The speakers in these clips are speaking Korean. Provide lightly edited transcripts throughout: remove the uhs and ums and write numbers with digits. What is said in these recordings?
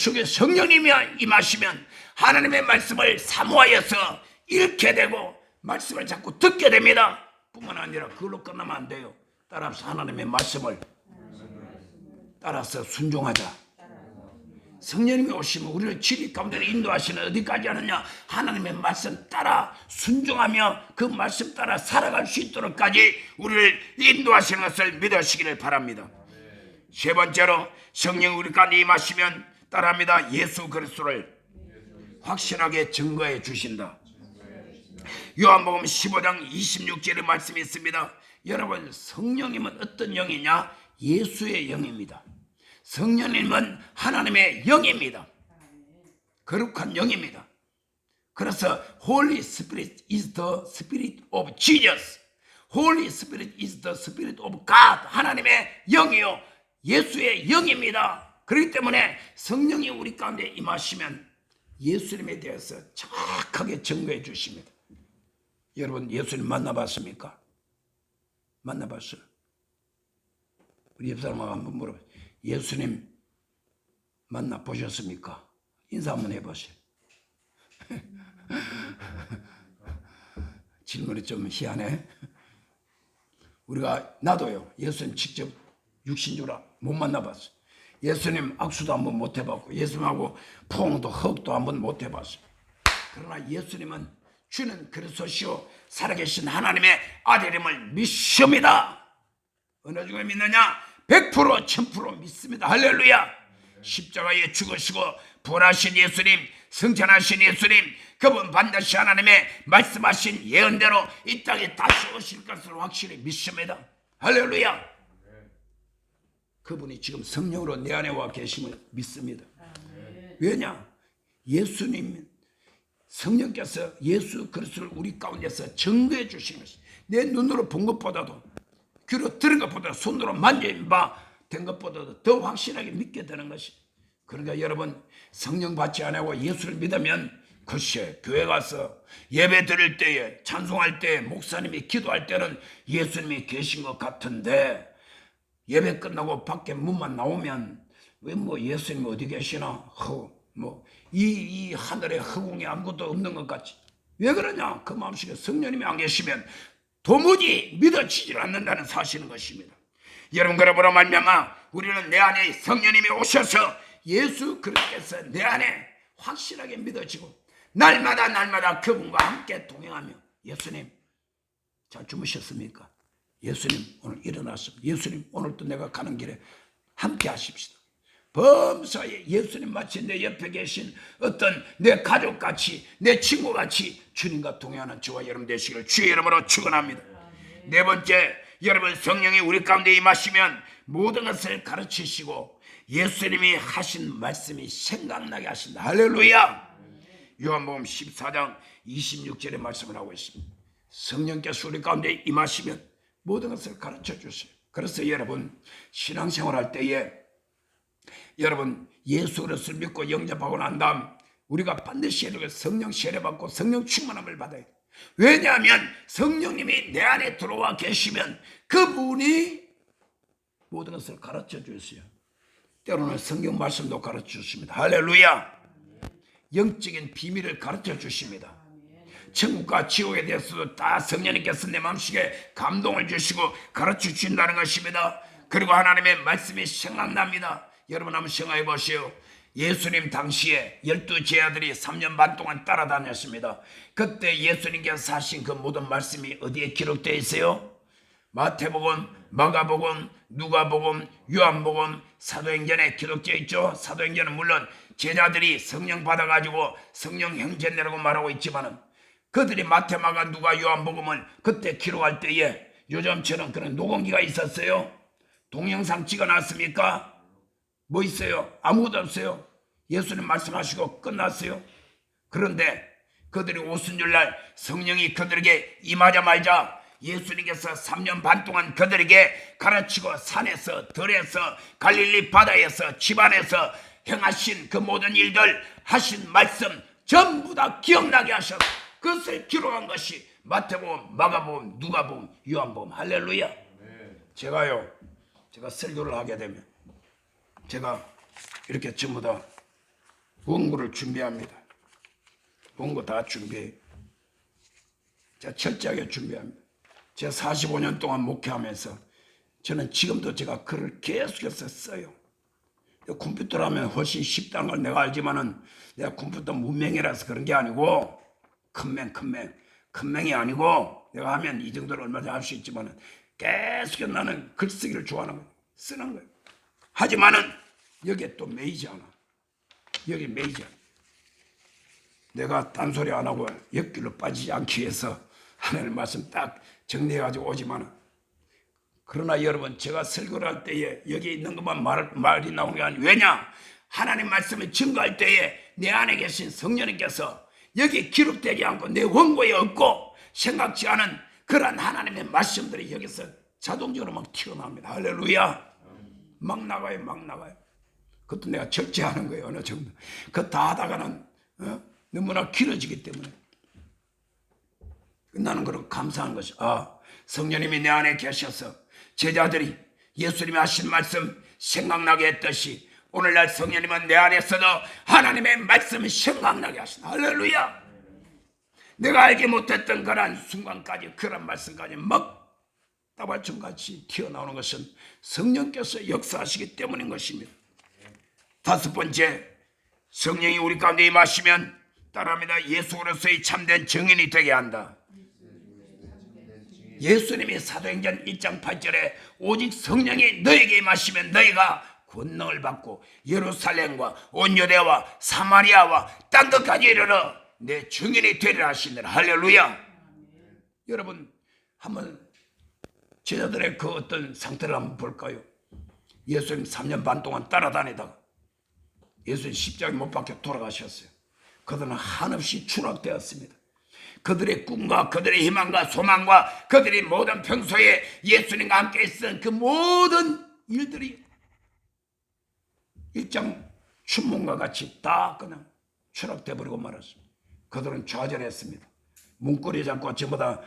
속에 성령님이 임하시면 하나님의 말씀을 사모하여서 읽게 되고 말씀을 자꾸 듣게 됩니다. 뿐만 아니라 그걸로 끝나면 안 돼요. 따라서 하나님의 말씀을 따라서 순종하자. 성령님이 오시면 우리를 진리 가운데 인도하시는 어디까지 하느냐? 하나님의 말씀 따라 순종하며 그 말씀 따라 살아갈 수 있도록까지 우리를 인도하시는 것을 믿으시기를 바랍니다. 세 번째로 성령 우리 가운데 임하시면 따라합니다. 예수 그리스도를 확실하게 증거해 주신다. 요한복음 15장 26절의 말씀이 있습니다. 여러분, 성령님은 어떤 영이냐? 예수의 영입니다. 성령님은 하나님의 영입니다. 거룩한 영입니다. 그래서 Holy Spirit is the Spirit of Jesus. Holy Spirit is the Spirit of God. 하나님의 영이요, 예수의 영입니다. 그렇기 때문에 성령이 우리 가운데 임하시면 예수님에 대해서 정확하게 증거해 주십니다. 여러분, 예수님 만나봤습니까? 만나봤어요? 우리 옆 사람하고 한번 물어봐요. 예수님 만나보셨습니까? 인사 한번 해보세요. 질문이 좀 희한해. 나도요, 예수님 직접 육신주라 못 만나봤어요. 예수님 악수도 한번 못 해봤고, 예수님하고 포옹도 헉도 한번 못 해봤어요. 그러나 예수님은 주는 그리스도시요 살아계신 하나님의 아들임을 믿습니다. 어느 정도 믿느냐? 100% 1000% 믿습니다. 할렐루야. 십자가에 죽으시고 부활하신 예수님, 승천하신 예수님, 그분 반드시 하나님의 말씀하신 예언대로 이 땅에 다시 오실 것을 확실히 믿습니다. 할렐루야. 그분이 지금 성령으로 내 안에 와 계심을 믿습니다. 왜냐? 예수님, 성령께서 예수 그리스도를 우리 가운데서 증거해 주시는 것이, 내 눈으로 본 것보다도, 귀로 들은 것보다, 손으로 만진 바 된 것보다도 더 확실하게 믿게 되는 것이. 그러니까 여러분, 성령 받지 않고 예수를 믿으면 글쎄, 교회 가서 예배 드릴 때에, 찬송할 때, 목사님이 기도할 때는 예수님이 계신 것 같은데, 예배 끝나고 밖에 문만 나오면 왜 예수님 어디 계시나? 이 하늘의 허공에 아무것도 없는 것 같지. 왜 그러냐? 그 마음속에 성령님이 안 계시면 도무지 믿어지질 않는다는 사실인 것입니다. 여러분, 그러므로 말미암아 우리는 내 안에 성령님이 오셔서 예수 그리스도께서 내 안에 확실하게 믿어지고 날마다 그분과 함께 동행하며, 예수님 잘 주무셨습니까? 예수님 오늘 일어났습니다. 예수님 오늘도 내가 가는 길에 함께 하십시다. 범사에 예수님 마치 내 옆에 계신 어떤 내 가족같이, 내 친구같이 주님과 동행하는 저와 여러분 되시기를 주의 이름으로 축원합니다. 네 번째, 여러분, 성령이 우리 가운데 임하시면 모든 것을 가르치시고 예수님이 하신 말씀이 생각나게 하신다. 할렐루야. 요한복음 14장 26절의 말씀을 하고 있습니다. 성령께서 우리 가운데 임하시면 모든 것을 가르쳐 주세요. 그래서 여러분, 신앙생활할 때에 여러분 예수 그리스도를 믿고 영접하고 난 다음 우리가 반드시 이렇게 성령 세례받고 성령 충만함을 받아야 돼요. 왜냐하면 성령님이 내 안에 들어와 계시면 그분이 모든 것을 가르쳐 주세요. 때로는 성경 말씀도 가르쳐 주십니다. 할렐루야. 영적인 비밀을 가르쳐 주십니다. 천국과 지옥에 대해서도 다 성령님께서 내 마음속에 감동을 주시고 가르쳐 주신다는 것입니다. 그리고 하나님의 말씀이 생각납니다. 여러분 한번 생각해 보시오. 예수님 당시에 12제자들이 3년 반 동안 따라다녔습니다. 그때 예수님께서 하신 그 모든 말씀이 어디에 기록되어 있어요? 마태복음, 마가복음, 누가복음, 요한복음, 사도행전에 기록되어 있죠. 사도행전은 물론 제자들이 성령 받아가지고 성령 형제내라고 말하고 있지만은 그들이 마태, 마가, 누가, 요한복음을 그때 기록할 때에 요즘처럼 그런 녹음기가 있었어요? 동영상 찍어놨습니까? 뭐 있어요? 아무것도 없어요. 예수님 말씀하시고 끝났어요. 그런데 그들이 오순절날 성령이 그들에게 임하자마자 예수님께서 3년 반 동안 그들에게 가르치고 산에서 들에서 갈릴리 바다에서 집안에서 행하신 그 모든 일들, 하신 말씀 전부 다 기억나게 하셔서 그것을 기록한 것이 마태복음, 마가복음, 누가복음, 요한복음. 할렐루야. 제가 설교를 하게 되면 제가 이렇게 전부 다 원고를 준비합니다. 원고 다 준비해요. 제가 철저하게 준비합니다. 제가 45년 동안 목회하면서 저는 지금도 제가 글을 계속해서 써요. 컴퓨터로 하면 훨씬 쉽다는 걸 내가 알지만은 내가 컴퓨터 문맹이라서 그런 게 아니고 큰 맹이 아니고 내가 하면 이 정도는 얼마든지 할 수 있지만은 계속 나는 글쓰기를 좋아하는 거예요. 쓰는 거예요. 하지만은 여기에 또 매이지 않아. 여기 매이지 않아. 내가 딴소리 안 하고 옆길로 빠지지 않기 위해서 하나님 말씀 딱 정리해가지고 오지만은 그러나 여러분 제가 설교를 할 때에 여기 있는 것만 말이 나오는 게 아니에요. 왜냐? 하나님 말씀을 증거할 때에 내 안에 계신 성령님께서 여기 기록되지 않고 내 원고에 없고 생각지 않은 그런 하나님의 말씀들이 여기서 자동적으로 막 튀어나옵니다. 할렐루야. 막 나가요. 그것도 내가 절제하는 거예요. 어느 정도. 그거 다 하다가는 너무나 길어지기 때문에 나는 그런 감사한 것이 성령님이 내 안에 계셔서 제자들이 예수님이 하신 말씀 생각나게 했듯이 오늘날 성령님은 내 안에서도 하나님의 말씀을 생각나게 하신다. 할렐루야. 내가 알지 못했던 그런 순간까지 그런 말씀까지 막 따발총같이 튀어나오는 것은 성령께서 역사하시기 때문인 것입니다. 다섯 번째, 성령이 우리 가운데 임하시면 따라합니다. 예수 그리스도의 참된 증인이 되게 한다. 예수님이 사도행전 1장 8절에 오직 성령이 너에게 임하시면 너희가 권능을 받고 예루살렘과 온 유대와 사마리아와 땅 끝까지 이르러 내 증인이 되리라 하시느라. 할렐루야. 여러분 한번 제자들의 그 어떤 상태를 한번 볼까요? 예수님 3년 반 동안 따라다니다가 예수님 십자가에 못 박혀 돌아가셨어요. 그들은 한없이 추락되었습니다. 그들의 꿈과 그들의 희망과 소망과 그들이 모든 평소에 예수님과 함께 있었던 그 모든 일들이 일장 춘몽과 같이 다 그냥 추락돼 버리고 말았습니다. 그들은 좌절했습니다. 문고리 잡고 전부 다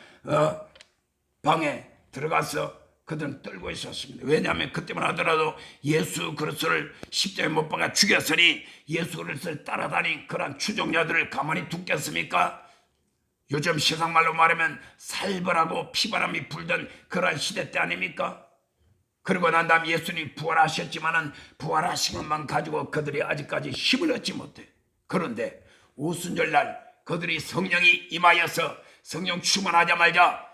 방에 들어가서 그들은 떨고 있었습니다. 왜냐하면 그때만 하더라도 예수 그리스도를 십자가에 못 박아 죽였으니 예수 그리스도를 따라다닌 그런 추종자들을 가만히 두겠습니까? 요즘 세상말로 말하면 살벌하고 피바람이 불던 그런 시대 때 아닙니까? 그리고 난 다음 예수님이 부활하셨지만은 부활하신 것만 가지고 그들이 아직까지 힘을 얻지 못해. 그런데 오순절날 그들이 성령이 임하여서 성령 충만하자마자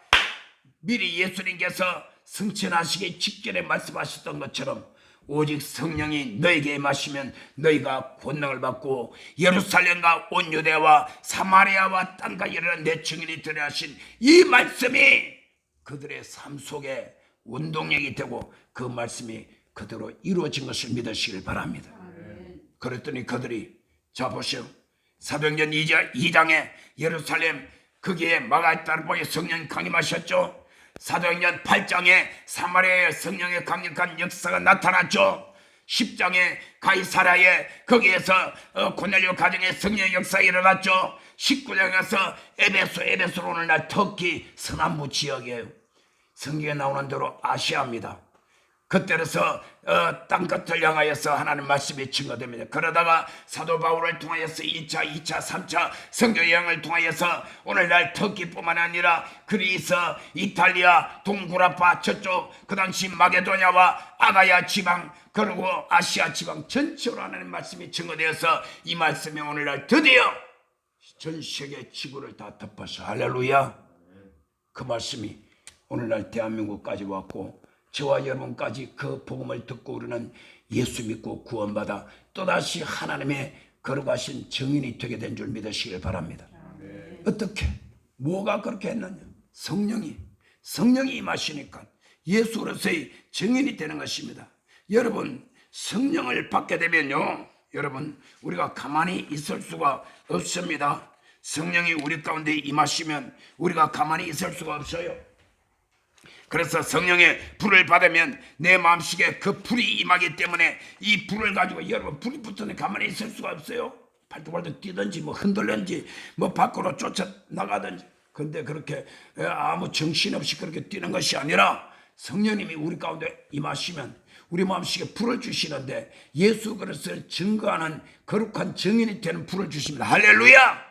미리 예수님께서 승천하시기 직전에 말씀하셨던 것처럼 오직 성령이 너에게 임하시면 너희가 권능을 받고 예루살렘과 온 유대와 사마리아와 땅까지 이르러 내 증인이 되려 하신 이 말씀이 그들의 삶 속에 운동력이 되고 그 말씀이 그대로 이루어진 것을 믿으시길 바랍니다. 그랬더니 그들이 자 보시오. 사도행전 2장에 예루살렘 거기에 마가다르보에 성령이 강림하셨죠. 사도행전 8장에 사마리아의 성령의 강력한 역사가 나타났죠. 10장에 가이사라에 거기에서 고넬료 가정의 성령의 역사가 일어났죠. 19장에서 에베소로 오늘날 터키 서남부 지역이에요. 성경에 나오는 대로 아시아입니다. 그때로서 땅끝을 향하여서 하나님 말씀이 증거됩니다. 그러다가 사도 바울을 통하여서 1차, 2차, 3차 선교 여행을 통하여서 오늘날 터키뿐만 아니라 그리스, 이탈리아, 동구라파 저쪽 그 당시 마게도냐와 아가야 지방 그리고 아시아 지방 전체로 하나님 말씀이 증거되어서 이 말씀이 오늘날 드디어 전 세계 지구를 다 덮어서 할렐루야. 그 말씀이 오늘날 대한민국까지 왔고 저와 여러분까지 그 복음을 듣고 우리는 예수 믿고 구원받아 또다시 하나님의 거룩하신 증인이 되게 된 줄 믿으시길 바랍니다. 어떻게? 뭐가 그렇게 했느냐? 성령이 임하시니까 예수 그리스도의 증인이 되는 것입니다. 여러분 성령을 받게 되면요 여러분 우리가 가만히 있을 수가 없습니다. 성령이 우리 가운데 임하시면 우리가 가만히 있을 수가 없어요. 그래서 성령의 불을 받으면 내 마음속에 그 불이 임하기 때문에 이 불을 가지고 여러분 불이 붙으면 가만히 있을 수가 없어요. 팔뚝팔뚝 뛰든지 뭐 흔들든지 뭐 밖으로 쫓아나가든지. 근데 그렇게 아무 정신없이 그렇게 뛰는 것이 아니라 성령님이 우리 가운데 임하시면 우리 마음속에 불을 주시는데 예수 그리스도를 증거하는 거룩한 증인이 되는 불을 주십니다. 할렐루야.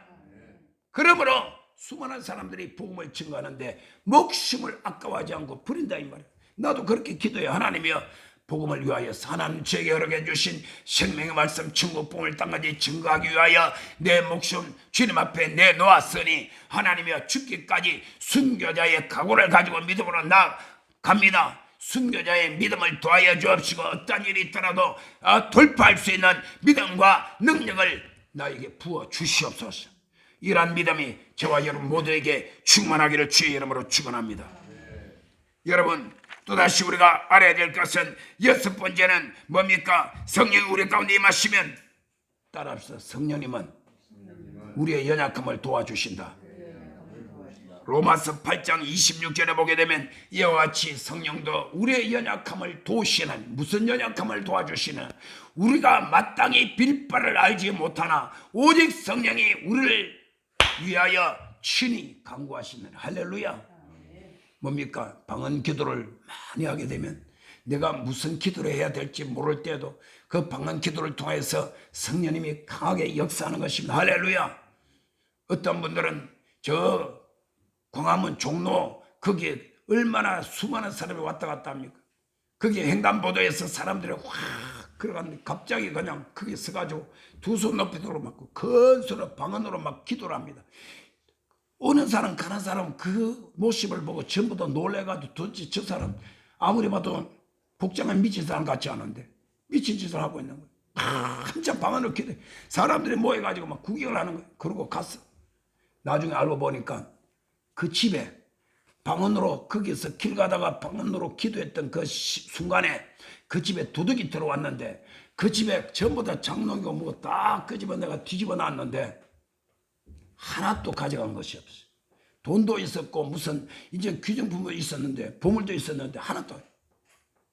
그러므로 수많은 사람들이 복음을 증거하는데 목숨을 아까워하지 않고 부린다 이 말이에요. 나도 그렇게 기도해. 하나님이여, 복음을 위하여서 하나님 제게 허락해 주신 생명의 말씀 천국 복음을 땅까지 증거하기 위하여 내 목숨 주님 앞에 내놓았으니 하나님이여, 죽기까지 순교자의 각오를 가지고 믿음으로 나아갑니다. 순교자의 믿음을 도하여 주옵시고 어떤 일이 있더라도 돌파할 수 있는 믿음과 능력을 나에게 부어 주시옵소서. 이러한 믿음이 저와 여러분 모두에게 충만하기를 주의 이름으로 축원합니다. 여러분, 또다시 우리가 알아야 될 것은 여섯 번째는 뭡니까? 성령이 우리 가운데 임하시면, 따라합시다. 성령님은 우리의 연약함을 도와주신다. 로마서 8장 26절에 보게 되면 이와 같이 성령도 우리의 연약함을 도우시는, 무슨 연약함을 도와주시는, 우리가 마땅히 빌 바를 알지 못하나 오직 성령이 우리를 위하여 친히 간구하시는. 할렐루야. 뭡니까? 방언 기도를 많이 하게 되면 내가 무슨 기도를 해야 될지 모를 때도 그 방언 기도를 통해서 성령님이 강하게 역사하는 것입니다. 할렐루야. 어떤 분들은 저 광화문 종로 거기에 얼마나 수많은 사람이 왔다 갔다 합니까? 거기에 횡단보도에서 사람들이 확 그러는데 갑자기 그냥 거기 서가지고 두 손 높이도록 막 큰 소리로 방언으로 막 기도를 합니다. 오는 사람 가는 사람 그 모습을 보고 전부 다 놀래가지고 도대체 저 사람 아무리 봐도 복장은 미친 사람 같지 않은데 미친 짓을 하고 있는 거예요. 한참 방언을 기도해. 사람들이 모여가지고 막 구경을 하는 거예요. 그러고 갔어. 나중에 알고 보니까 그 집에 방언으로, 거기서 길 가다가 방언으로 기도했던 그 순간에 그 집에 도둑이 들어왔는데 그 집에 전부 다 장롱이고 뭐 딱 끄집어 내가 뒤집어 놨는데 하나도 가져간 것이 없어요. 돈도 있었고 무슨 이제 귀중품도 있었는데 보물도 있었는데 하나도.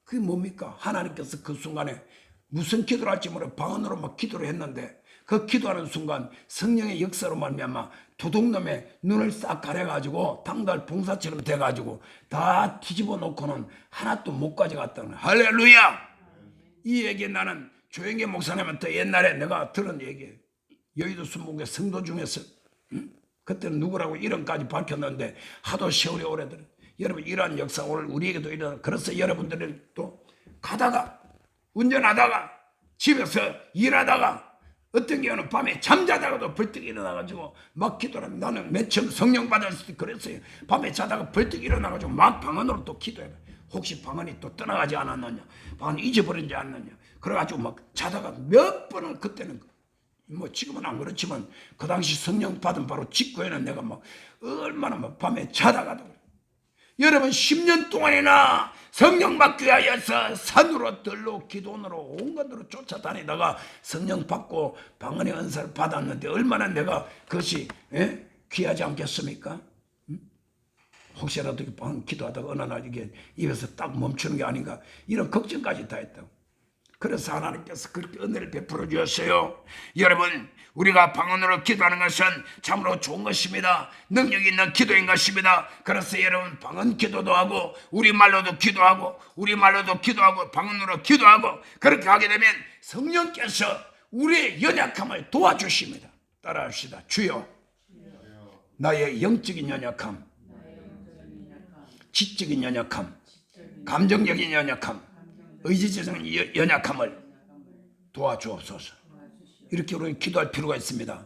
그게 뭡니까? 하나님께서 그 순간에 무슨 기도를 할지 모르고 방언으로 막 기도를 했는데 그 기도하는 순간 성령의 역사로 말미암아 도둑놈의 눈을 싹 가려가지고 당달 봉사처럼 돼가지고 다 뒤집어 놓고는 하나도 못 가져갔다는 거예요. 할렐루야. 이 얘기 나는 조영계 목사님한테 옛날에 내가 들은 얘기예요. 여의도 순복의 성도 중에서 그때는 누구라고 이름까지 밝혔는데 하도 세월이 오래들어. 여러분, 이러한 역사 오늘 우리에게도 일어나. 그래서 여러분들은 또 가다가 운전하다가 집에서 일하다가 어떤 경우는 밤에 잠자다가도 벌떡 일어나가지고 막 기도를 합니다. 나는 맨 처음 성령 받았을 때 그랬어요. 밤에 자다가 벌떡 일어나가지고 막 방언으로 또 기도해요. 혹시 방언이 또 떠나가지 않았느냐, 방언 잊어버리지 않느냐. 그래가지고 막 자다가 몇 번을, 그때는 뭐 지금은 안 그렇지만 그 당시 성령 받은 바로 직후에는 내가 막 얼마나 막 밤에 자다가도 그래. 여러분, 10년 동안이나 성령 받기 위하여서 산으로 들로 기도원으로 온갖으로 쫓아다니다가 성령 받고 방언의 은사를 받았는데 얼마나 내가 그것이 귀하지 않겠습니까? 혹시라도 방언 기도하다가 어느 날 이게 입에서 딱 멈추는 게 아닌가, 이런 걱정까지 다 했다고. 그래서 하나님께서 그렇게 은혜를 베풀어 주셨어요. 여러분, 우리가 방언으로 기도하는 것은 참으로 좋은 것입니다. 능력 있는 기도인 것입니다. 그래서 여러분, 방언 기도도 하고 우리말로도 기도하고 우리말로도 기도하고 방언으로 기도하고 그렇게 하게 되면 성령께서 우리의 연약함을 도와주십니다. 따라합시다. 주여, 나의 영적인 연약함, 지적인 연약함, 감정적인 연약함, 의지적인 연약함을 도와주옵소서. 이렇게 우리 기도할 필요가 있습니다.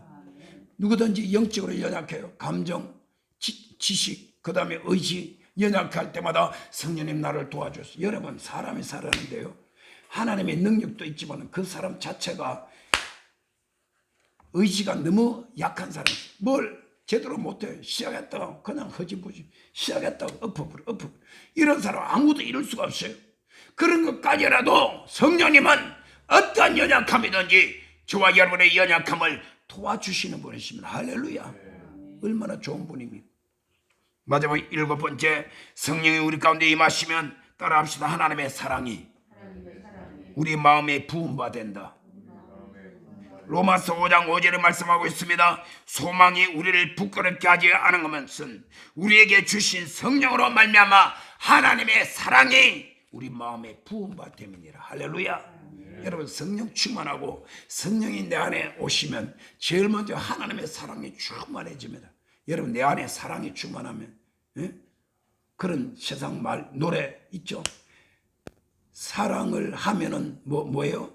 누구든지 영적으로 연약해요. 감정, 지식, 그 다음에 의지, 연약할 때마다 성령님 나를 도와주소서. 여러분, 사람이 살아는데요, 하나님의 능력도 있지만 그 사람 자체가 의지가 너무 약한 사람, 뭘 제대로 못해. 시작했다가 그냥 허지부지, 시작했다가 엎어버려. 이런 사람 아무도 이룰 수가 없어요. 그런 것까지라도 성령님은 어떤 연약함이든지 저와 여러분의 연약함을 도와주시는 분이십니다. 할렐루야. 얼마나 좋은 분입니까? 마지막 7번째, 성령이 우리 가운데 임하시면 따라합시다. 하나님의 사랑이 우리 마음에 부음바 된다. 로마서 5장 5절에 말씀하고 있습니다. 소망이 우리를 부끄럽게 하지 않은 것은 우리에게 주신 성령으로 말미암아 하나님의 사랑이 우리 마음에 부음받음이니라. 할렐루야. 여러분 성령 충만하고 성령이 내 안에 오시면 제일 먼저 하나님의 사랑이 충만해집니다. 여러분 내 안에 사랑이 충만하면 그런 세상 말 노래 있죠. 사랑을 하면은 뭐예요?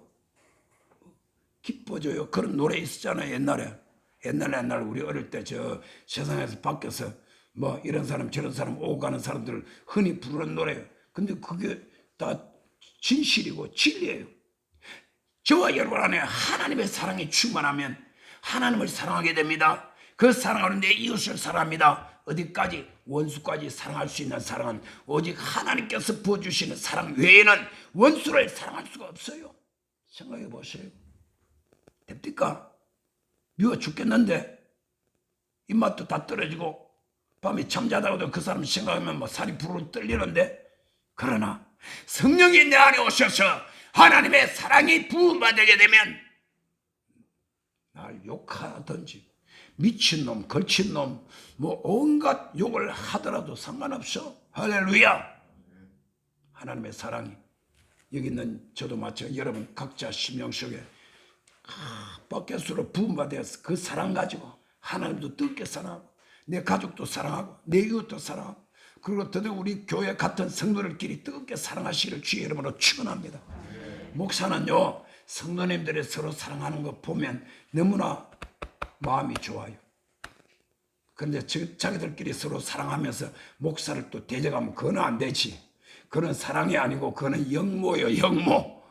기뻐져요. 그런 노래 있었잖아요. 옛날 우리 어릴 때 저 세상에서 밖에서 뭐 이런 사람 저런 사람 오고 가는 사람들 흔히 부르는 노래예요. 근데 그게 다 진실이고 진리예요. 저와 여러분 안에 하나님의 사랑이 충만하면 하나님을 사랑하게 됩니다. 그 사랑으로 내 이웃을 사랑합니다. 어디까지? 원수까지 사랑할 수 있는 사랑은 오직 하나님께서 부어주시는 사랑 외에는 원수를 사랑할 수가 없어요. 생각해 보세요. 됩니까? 미워 죽겠는데 입맛도 다 떨어지고 밤에 잠자다가도 그 사람 생각하면 뭐 살이 부르르 떨리는데, 그러나 성령이 내 안에 오셔서 하나님의 사랑이 부음받게 되면 날 욕하든지 미친놈 걸친놈 뭐 온갖 욕을 하더라도 상관없어. 할렐루야. 하나님의 사랑이 여기 있는 저도 마찬가지 여러분 각자 심령 속에 밖에서로 부음받아서 그 사랑 가지고 하나님도 뜨겁게 사랑하고 내 가족도 사랑하고 내 이웃도 사랑하고 그리고 더더욱 우리 교회 같은 성도들끼리 뜨겁게 사랑하시기를 주의 이름으로 축원합니다. 목사는요 성도님들이 서로 사랑하는 거 보면 너무나 마음이 좋아요. 그런데 자기들끼리 서로 사랑하면서 목사를 또 대적하면 그건 안 되지. 그런 사랑이 아니고 그거는 영모예요. 영모.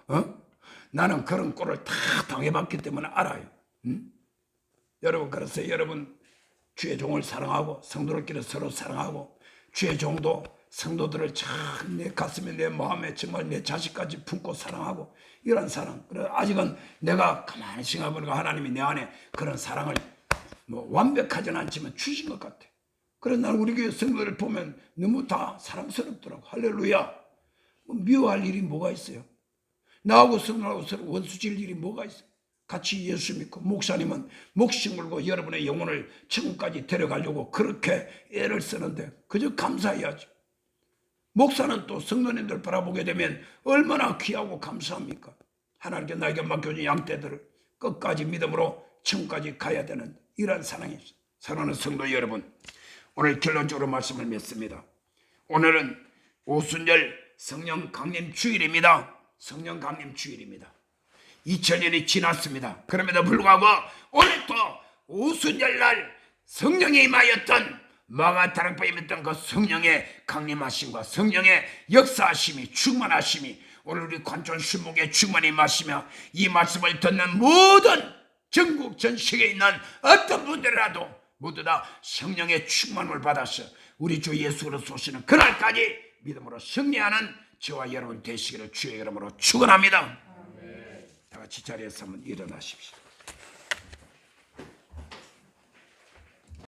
나는 그런 꼴을 다 당해봤기 때문에 알아요. 여러분 그래서 여러분 주의 종을 사랑하고 성도들끼리 서로 사랑하고 주의 종도 성도들을 참 내 가슴에 내 마음에 정말 내 자식까지 품고 사랑하고 이런 사랑. 그래 아직은 내가 가만히 생각해보니까 하나님이 내 안에 그런 사랑을 뭐 완벽하진 않지만 주신 것 같아. 그래서 나는 우리 교회 성도들 보면 너무 다 사랑스럽더라고. 할렐루야. 미워할 일이 뭐가 있어요? 나하고 성도하고 서로 원수질 일이 뭐가 있어요? 같이 예수 믿고 목사님은 목숨 걸고 여러분의 영혼을 천국까지 데려가려고 그렇게 애를 쓰는데 그저 감사해야죠. 목사는 또 성도님들 바라보게 되면 얼마나 귀하고 감사합니까? 하나님께 나에게 맡겨준 양떼들을 끝까지 믿음으로 천국까지 가야 되는 이런 사랑이 있어요. 사랑하는 성도 여러분, 오늘 결론적으로 말씀을 맺습니다. 오늘은 오순절 성령 강림 주일입니다. 성령 강림 주일입니다. 2000년이 지났습니다. 그럼에도 불구하고 오늘 또 오순절날 성령이 임하였던 마가다락방에 있던 그 성령의 강림하심과 성령의 역사하심이 충만하심이 오늘 우리 관전 신목에 충만히 임하시며 이 말씀을 듣는 모든 전국 전 세계에 있는 어떤 분들이라도 모두 다 성령의 충만을 받아서 우리 주 예수 그리스도 오시는 그날까지 믿음으로 승리하는 저와 여러분 되시기를 주의 이름으로 축원합니다. 다 같이 자리에서 한번 일어나십시오.